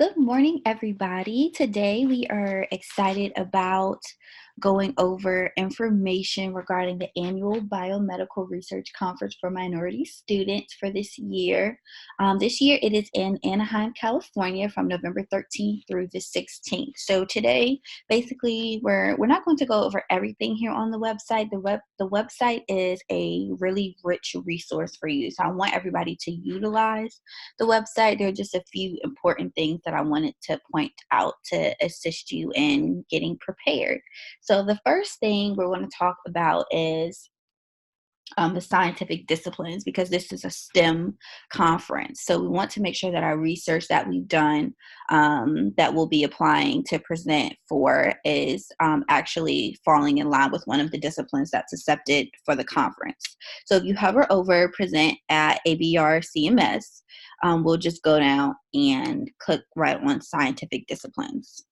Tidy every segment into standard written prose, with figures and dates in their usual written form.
Good morning, everybody. Today we are excited about going over information regarding the Annual Biomedical Research Conference for minority students for this year. This year it is in Anaheim, California from November 13th through the 16th. So today, basically, we're not going to go over everything here on the website. The website is a really rich resource for you. So I want everybody to utilize the website. There are just a few important things that I wanted to point out to assist you in getting prepared. So the first thing we're going to talk about is the scientific disciplines, because this is a STEM conference. So we want to make sure that our research that we've done that we'll be applying to present for is actually falling in line with one of the disciplines that's accepted for the conference. So if you hover over present at Abrcms, we'll just go down and click right on scientific disciplines.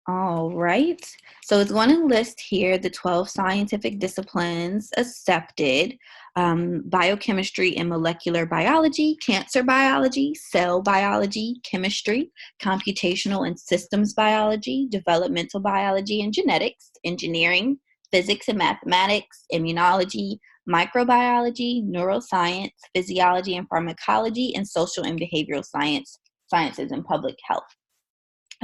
All right, so it's going to list here the 12 scientific disciplines accepted: biochemistry and molecular biology, cancer biology, cell biology, chemistry, computational and systems biology, developmental biology and genetics, engineering, physics and mathematics, immunology, microbiology, neuroscience, physiology and pharmacology, and social and behavioral sciences and public health.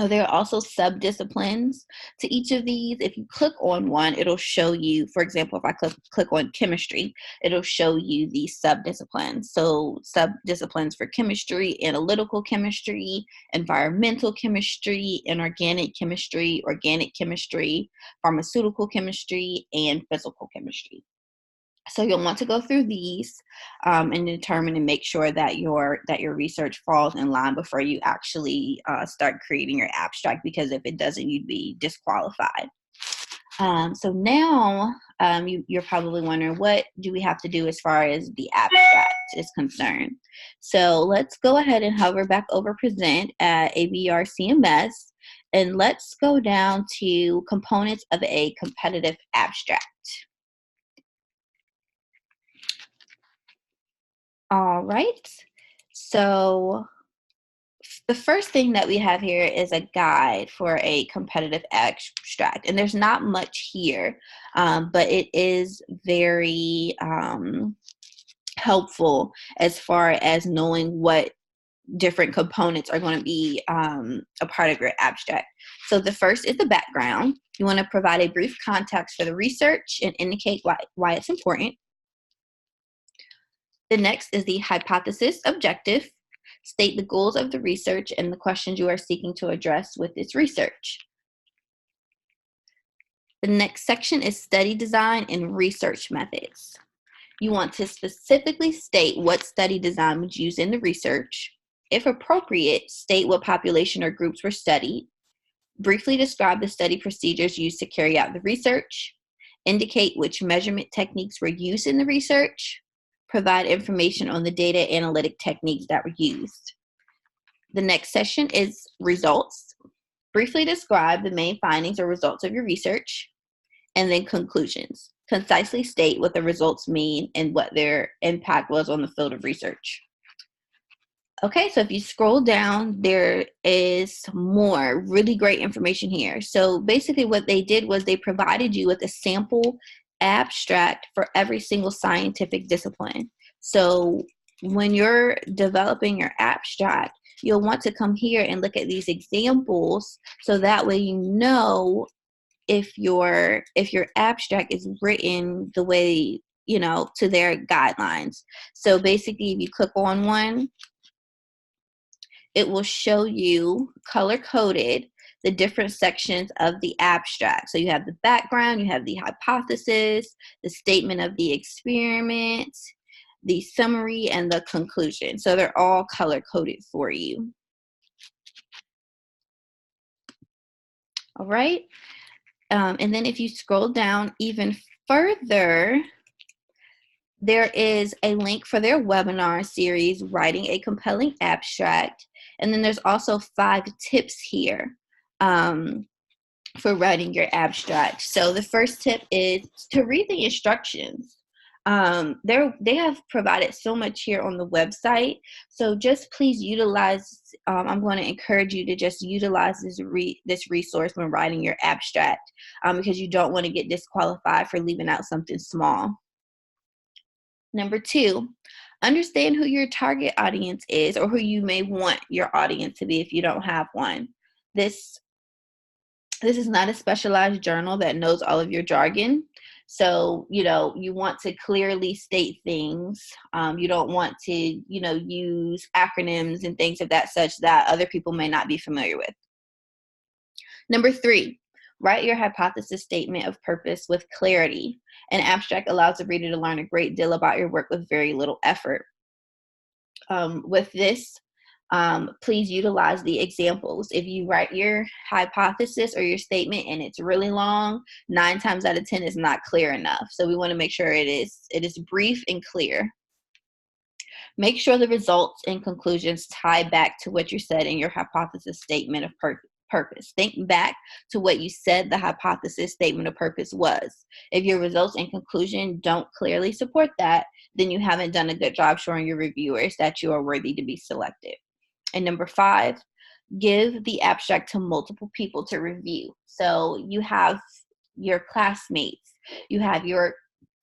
There are also sub-disciplines to each of these. If you click on one, it'll show you, for example, if I click on chemistry, it'll show you the sub-disciplines. So sub-disciplines for chemistry: analytical chemistry, environmental chemistry, inorganic chemistry, organic chemistry, pharmaceutical chemistry, and physical chemistry. So you'll want to go through these and determine and make sure that your research falls in line before you actually start creating your abstract, because if it doesn't, you'd be disqualified. So now you're probably wondering, what do we have to do as far as the abstract is concerned? So let's go ahead and hover back over present at Abrcms, and let's go down to components of a competitive abstract. All right, so the first thing that we have here is a guide for a competitive abstract, and there's not much here, but it is very helpful as far as knowing what different components are going to be a part of your abstract. So the first is the background. You want to provide a brief context for the research and indicate why it's important. The next is the hypothesis objective. State the goals of the research and the questions you are seeking to address with this research. The next section is study design and research methods. You want to specifically state what study design was used in the research. If appropriate, state what population or groups were studied. Briefly describe the study procedures used to carry out the research. Indicate which measurement techniques were used in the research. Provide information on the data analytic techniques that were used. The next section is results. Briefly describe the main findings or results of your research, and then conclusions. Concisely state what the results mean and what their impact was on the field of research. Okay, so if you scroll down, there is more really great information here. So basically what they did was they provided you with a sample abstract for every single scientific discipline. So when you're developing your abstract, you'll want to come here and look at these examples, so that way you know if your abstract is written the way, to their guidelines. So basically, if you click on one, it will show you color-coded the different sections of the abstract. So you have the background, you have the hypothesis, the statement of the experiment, the summary, and the conclusion. So they're all color-coded for you. All right. And then if you scroll down even further, there is a link for their webinar series, Writing a Compelling Abstract. And then there's also 5 tips here for writing your abstract. So the first tip is to read the instructions. They have provided so much here on the website. So just please utilize, I'm going to encourage you to just utilize this resource when writing your abstract, because you don't want to get disqualified for leaving out something small. Number 2, understand who your target audience is, or who you may want your audience to be if you don't have one. This is not a specialized journal that knows all of your jargon. So, you want to clearly state things. You don't want to, use acronyms and things of that such that other people may not be familiar with. Number 3, write your hypothesis statement of purpose with clarity. An abstract allows the reader to learn a great deal about your work with very little effort. With this, please utilize the examples. If you write your hypothesis or your statement and it's really long, 9 times out of 10 is not clear enough. So we want to make sure it is brief and clear. Make sure the results and conclusions tie back to what you said in your hypothesis statement of purpose. Think back to what you said the hypothesis statement of purpose was. If your results and conclusion don't clearly support that, then you haven't done a good job showing your reviewers that you are worthy to be selected. And number 5, give the abstract to multiple people to review. So you have your classmates, you have your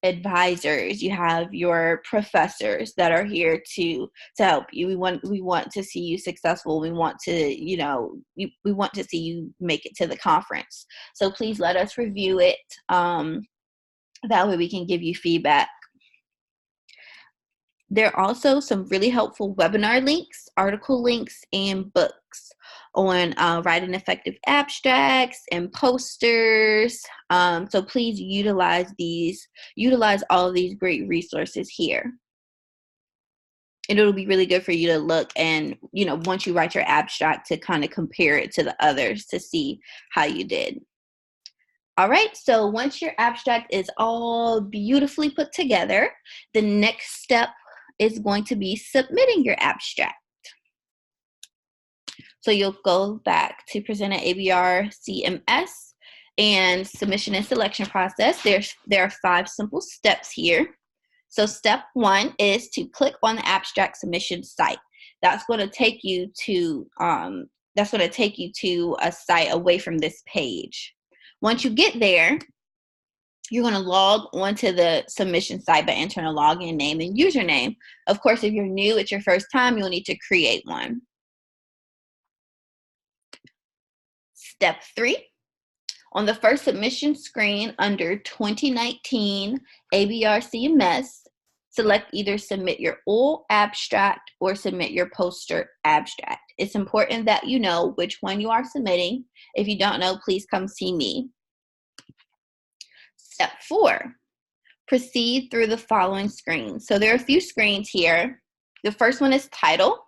advisors, you have your professors that are here to help you. We want to see you successful. We want to, we want to see you make it to the conference. So please let us review it. That way we can give you feedback. There are also some really helpful webinar links, article links, and books on writing effective abstracts and posters. So please utilize all of these great resources here. And it'll be really good for you to look and, once you write your abstract, to kind of compare it to the others to see how you did. All right, so once your abstract is all beautifully put together, the next step is going to be submitting your abstract. So you'll go back to present at Abrcms and submission and selection process. There are 5 simple steps here. So step 1 is to click on the abstract submission site. That's going to take you to a site away from this page. Once you get there, you're going to log onto the submission site by entering a login name and username. Of course, if you're new, it's your first time, you'll need to create one. Step 3, on the first submission screen under 2019 Abrcms, select either submit your full abstract or submit your poster abstract. It's important that you know which one you are submitting. If you don't know, please come see me. Step 4, proceed through the following screens. So there are a few screens here. The first one is title.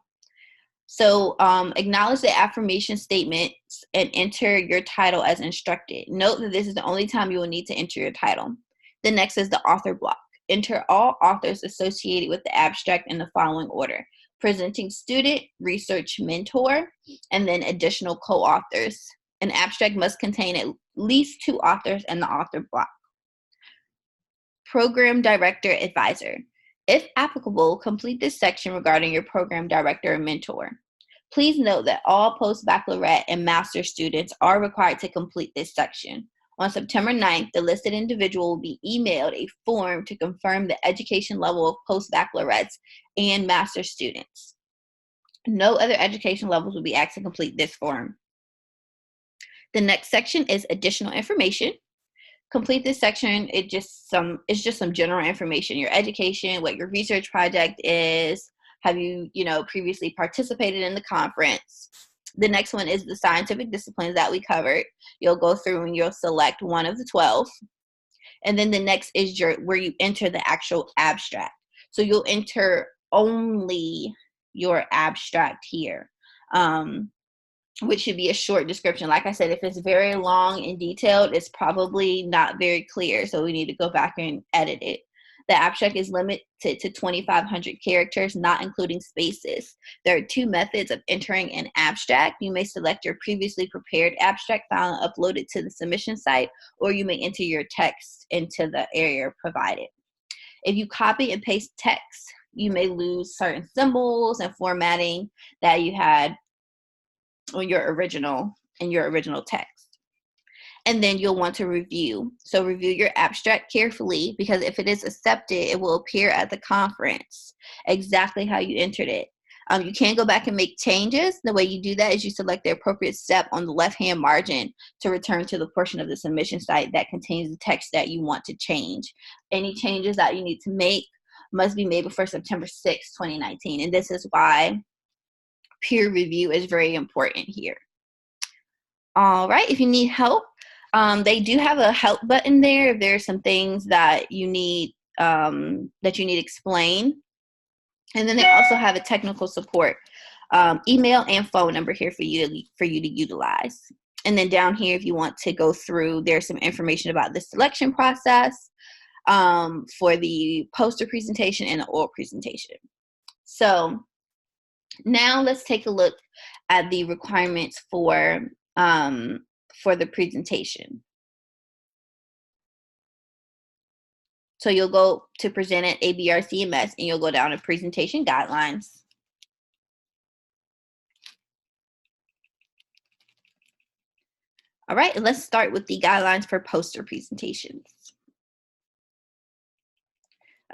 So acknowledge the affirmation statements and enter your title as instructed. Note that this is the only time you will need to enter your title. The next is the author block. Enter all authors associated with the abstract in the following order: presenting student, research mentor, and then additional co-authors. An abstract must contain at least 2 authors in the author block. Program director advisor. If applicable, complete this section regarding your program director or mentor. Please note that all post-baccalaureate and master's students are required to complete this section. On September 9th, the listed individual will be emailed a form to confirm the education level of post-baccalaureates and master's students. No other education levels will be asked to complete this form. The next section is additional information. Complete this section. It's just some general information: your education, what your research project is, have you, previously participated in the conference. The next one is the scientific disciplines that we covered. You'll go through and you'll select one of the 12. And then the next is where you enter the actual abstract. So you'll enter only your abstract here, which should be a short description. Like I said, if it's very long and detailed, it's probably not very clear. So we need to go back and edit it. The abstract is limited to 2,500 characters, not including spaces. There are 2 methods of entering an abstract. You may select your previously prepared abstract file and upload it to the submission site, or you may enter your text into the area provided. If you copy and paste text, you may lose certain symbols and formatting that you had on your original text. And then you'll want to review. So review your abstract carefully, because if it is accepted, it will appear at the conference exactly how you entered it. You can go back and make changes. The way you do that is you select the appropriate step on the left-hand margin to return to the portion of the submission site that contains the text that you want to change. Any changes that you need to make must be made before September 6, 2019. And this is why peer review is very important here. All right, if you need help, they do have a help button there if there are some things that you need explained. And then they also have a technical support email and phone number here for you to utilize. And then down here, if you want to go through, there's some information about the selection process for the poster presentation and the oral presentation. So now let's take a look at the requirements for the presentation. So you'll go to present at Abrcms and you'll go down to presentation guidelines. All right, let's start with the guidelines for poster presentations.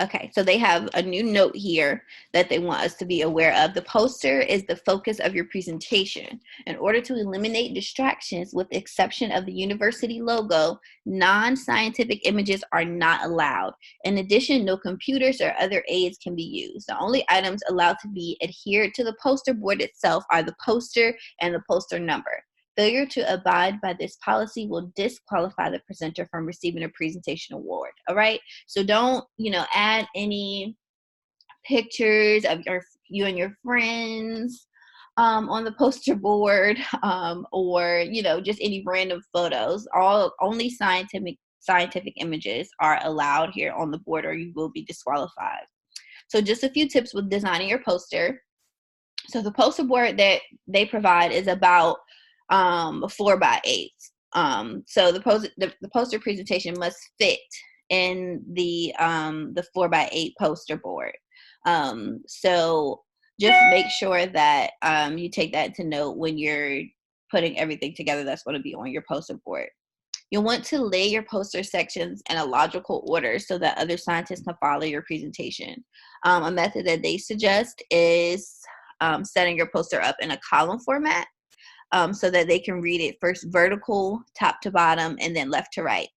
Okay, so they have a new note here that they want us to be aware of. The poster is the focus of your presentation. In order to eliminate distractions, with the exception of the university logo, non-scientific images are not allowed. In addition, no computers or other aids can be used. The only items allowed to be adhered to the poster board itself are the poster and the poster number. Failure to abide by this policy will disqualify the presenter from receiving a presentation award. All right, so don't add any pictures of you and your friends on the poster board, or just any random photos. Only scientific images are allowed here on the board, or you will be disqualified. So just a few tips with designing your poster. So the poster board that they provide is about 4x8. So the poster presentation must fit in the 4x8 poster board. So just make sure that you take that to note when you're putting everything together that's going to be on your poster board. You'll want to lay your poster sections in a logical order so that other scientists can follow your presentation. A method that they suggest is setting your poster up in a column format, so that they can read it first vertical, top to bottom, and then left to right.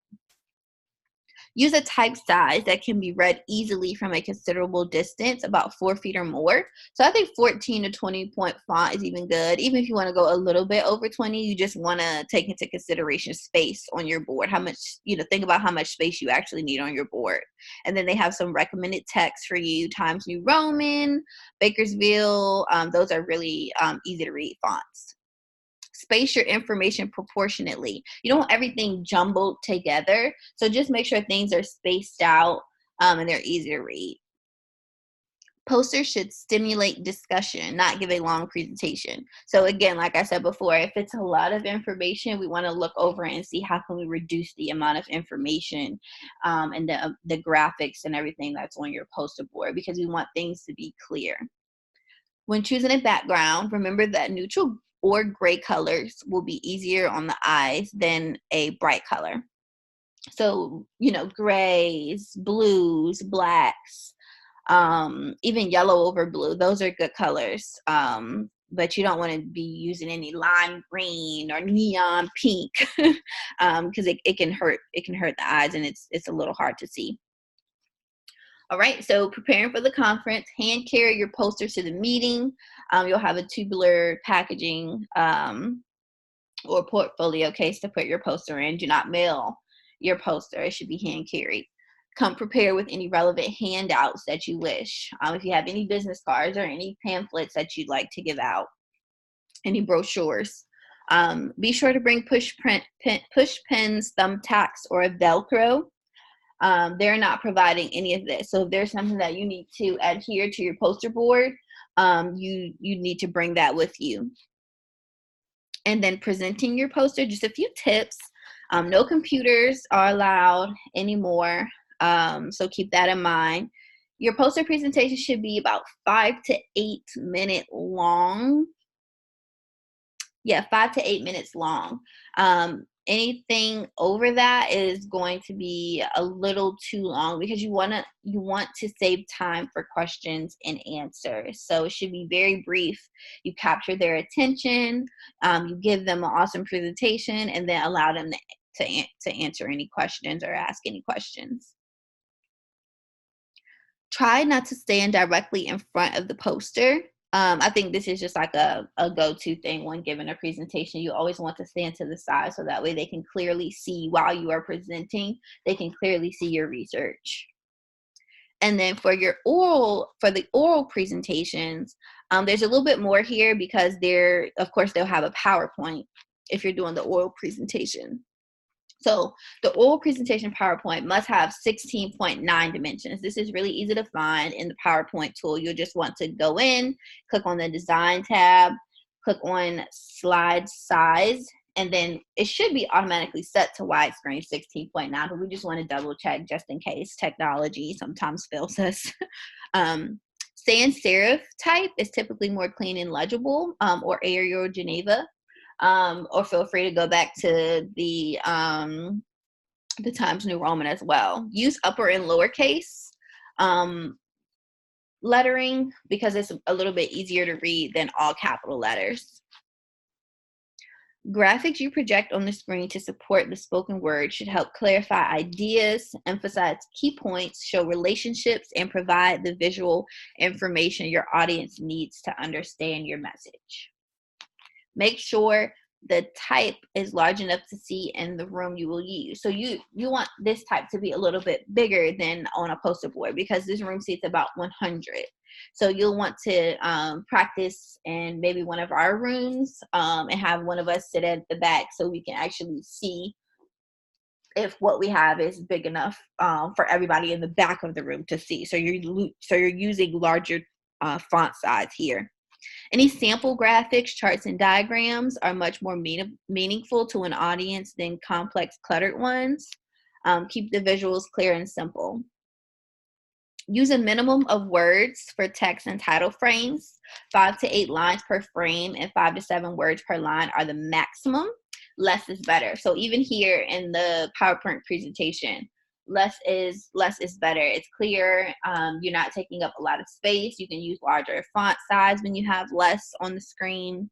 Use a type size that can be read easily from a considerable distance, about 4 feet or more. So I think 14 to 20 point font is even good. Even if you want to go a little bit over 20, you just want to take into consideration space on your board. How much, think about how much space you actually need on your board. And then they have some recommended text for you: Times New Roman, Bakersfield. Those are really easy to read fonts. Space your information proportionately. You don't want everything jumbled together, so just make sure things are spaced out and they're easy to read. Posters should stimulate discussion, not give a long presentation. So again, like I said before, if it's a lot of information, we want to look over it and see how can we reduce the amount of information and the graphics and everything that's on your poster board, because we want things to be clear. When choosing a background, remember that neutral or gray colors will be easier on the eyes than a bright color. So, grays, blues, blacks, even yellow over blue, those are good colors. But you don't want to be using any lime green or neon pink because it can hurt the eyes, and it's a little hard to see. All right, so preparing for the conference, hand carry your posters to the meeting. You'll have a tubular packaging or portfolio case to put your poster in. Do not mail your poster. It should be hand carried. Come prepared with any relevant handouts that you wish. If you have any business cards or any pamphlets that you'd like to give out, any brochures. Be sure to bring push pins, thumbtacks, or Velcro. They're not providing any of this. So if there's something that you need to adhere to your poster board, you need to bring that with you. And then presenting your poster, just a few tips. No computers are allowed anymore. So keep that in mind. Your poster presentation should be about 5 to 8 minute long. Yeah, 5 to 8 minutes long. Anything over that is going to be a little too long because you want to save time for questions and answers. So it should be very brief. You capture their attention, you give them an awesome presentation, and then allow them to answer any questions or ask any questions. Try not to stand directly in front of the poster. I think this is just like a go-to thing when giving a presentation. You always want to stand to the side so that way they can clearly see while you are presenting, they can clearly see your research. And then for the oral presentations, there's a little bit more here because of course, they'll have a PowerPoint if you're doing the oral presentation. So the oral presentation PowerPoint must have 16.9 dimensions. This is really easy to find in the PowerPoint tool. You'll just want to go in, click on the Design tab, click on Slide Size, and then it should be automatically set to widescreen 16.9, but we just want to double check just in case. Technology sometimes fails us. Sans serif type is typically more clean and legible, or Arial Geneva. Or feel free to go back to the Times New Roman as well. Use upper and lowercase lettering because it's a little bit easier to read than all capital letters. Graphics you project on the screen to support the spoken word should help clarify ideas, emphasize key points, show relationships, and provide the visual information your audience needs to understand your message. Make sure the type is large enough to see in the room you will use. So you want this type to be a little bit bigger than on a poster board because this room seats about 100. So you'll want to practice in maybe one of our rooms and have one of us sit at the back so we can actually see if what we have is big enough for everybody in the back of the room to see. So you're using larger font size here. Any sample graphics, charts, and diagrams are much more meaningful to an audience than complex, cluttered ones. Keep the visuals clear and simple. Use a minimum of words for text and title frames. 5 to 8 lines per frame and 5 to 7 words per line are the maximum. Less is better. So even here in the PowerPoint presentation, less is better. It's clear. You're not taking up a lot of space. You can use larger font size when you have less on the screen.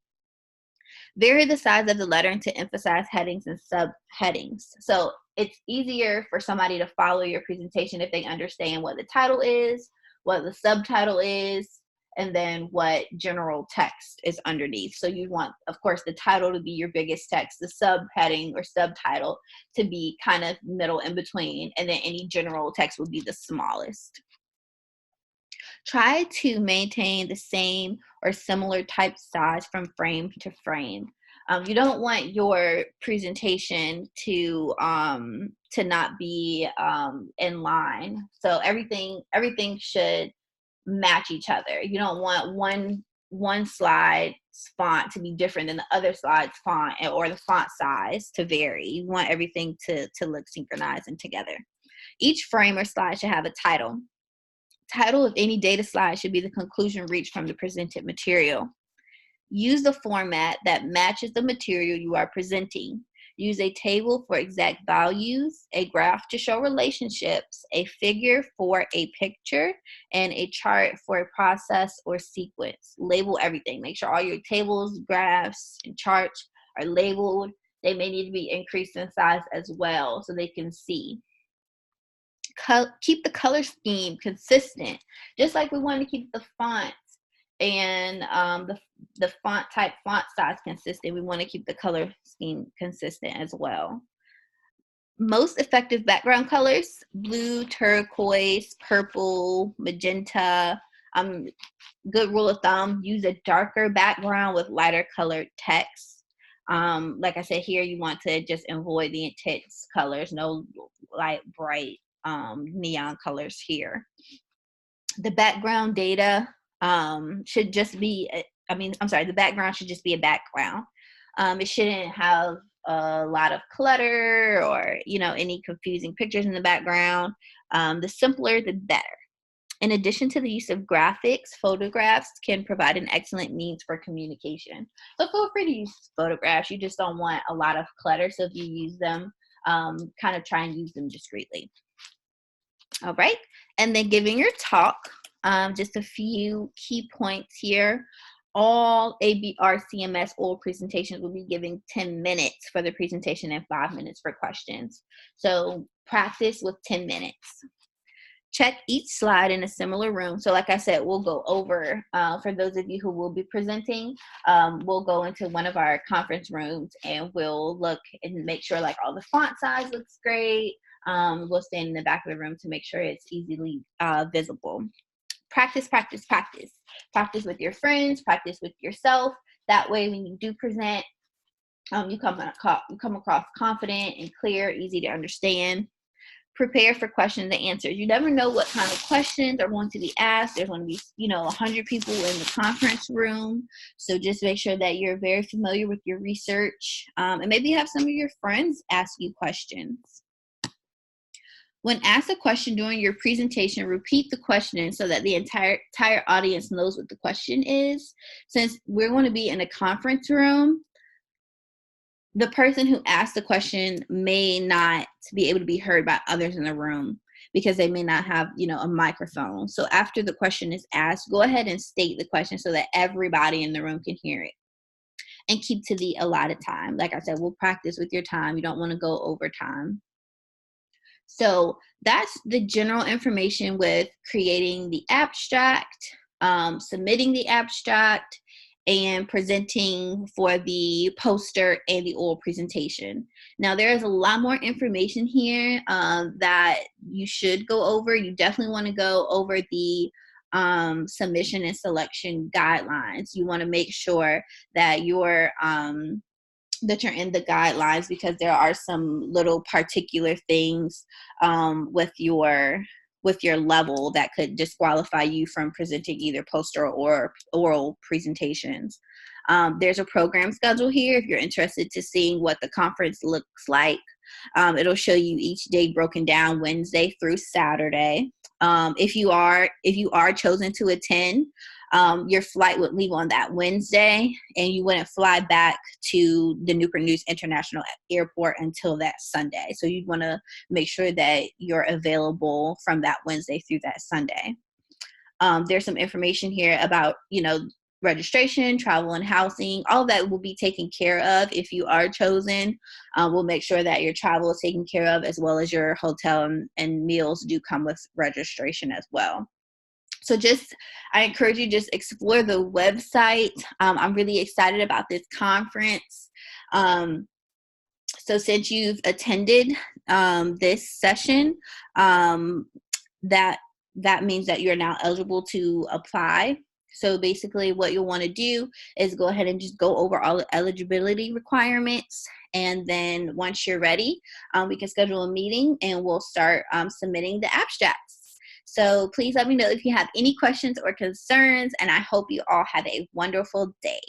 Vary the size of the lettering to emphasize headings and subheadings. So it's easier for somebody to follow your presentation if they understand what the title is, what the subtitle is, and then what general text is underneath. So you want, of course, the title to be your biggest text, the subheading or subtitle to be kind of middle in between, and then any general text would be the smallest. Try to maintain the same or similar type size from frame to frame. You don't want your presentation to not be in line. So everything should match each other. You don't want one slide's font to be different than the other slide's font or the font size to vary. You want everything to look synchronized and together. Each frame or slide should have a title. Title of any data slide should be the conclusion reached from the presented material. Use the format that matches the material you are presenting. Use a table for exact values, a graph to show relationships, a figure for a picture, and a chart for a process or sequence. Label everything. Make sure all your tables, graphs, and charts are labeled. They may need to be increased in size as well so they can see. Keep the color scheme consistent, just like we want to keep the fonts and the font type, font size consistent. We want to keep the color scheme consistent as well. Most effective background colors: blue, turquoise, purple, magenta. Good rule of thumb: use a darker background with lighter colored text. Like I said, here you want to just avoid the intense colors, no light, bright neon colors here. The background data should just be, the background should just be a background. It shouldn't have a lot of clutter or, any confusing pictures in the background. The simpler, the better. In addition to the use of graphics, photographs can provide an excellent means for communication. So feel free to use photographs. You just don't want a lot of clutter. So if you use them, kind of try and use them discreetly. All right. And then giving your talk, just a few key points here. All Abrcms oral presentations will be giving 10 minutes for the presentation and 5 minutes for questions. So practice with 10 minutes. Check each slide in a similar room. So like I said, we'll go over, for those of you who will be presenting, we'll go into one of our conference rooms and we'll look and make sure like all the font size looks great. We'll stand in the back of the room to make sure it's easily visible. Practice, practice, practice. Practice with your friends, practice with yourself. That way when you do present, you come across confident and clear, easy to understand. Prepare for questions and answers. You never know what kind of questions are going to be asked. There's going to be, 100 people in the conference room. So just make sure that you're very familiar with your research. And maybe have some of your friends ask you questions. When asked a question during your presentation, repeat the question so that the entire audience knows what the question is. Since we're going to be in a conference room, the person who asked the question may not be able to be heard by others in the room because they may not have, a microphone. So after the question is asked, go ahead and state the question so that everybody in the room can hear it. And keep to the allotted time. Like I said, we'll practice with your time. You don't want to go over time. So that's the general information with creating the abstract, submitting the abstract, and presenting for the poster and the oral presentation. Now, there is a lot more information here that you should go over. You definitely want to go over the submission and selection guidelines. You want to make sure that you're in the guidelines, because there are some little particular things with your level that could disqualify you from presenting either poster or oral presentations. There's a program schedule here if you're interested to seeing what the conference looks like. It'll show you each day broken down Wednesday through Saturday. If you are chosen to attend, your flight would leave on that Wednesday and you wouldn't fly back to the Newport News International Airport until that Sunday. So you'd want to make sure that you're available from that Wednesday through that Sunday. There's some information here about, registration, travel and housing. All that will be taken care of if you are chosen. We'll make sure that your travel is taken care of, as well as your hotel and meals do come with registration as well. So I encourage you just explore the website. I'm really excited about this conference. So since you've attended this session, that means that you're now eligible to apply. So basically what you'll want to do is go ahead and just go over all the eligibility requirements. And then once you're ready, we can schedule a meeting and we'll start submitting the abstracts. So please let me know if you have any questions or concerns, and I hope you all have a wonderful day.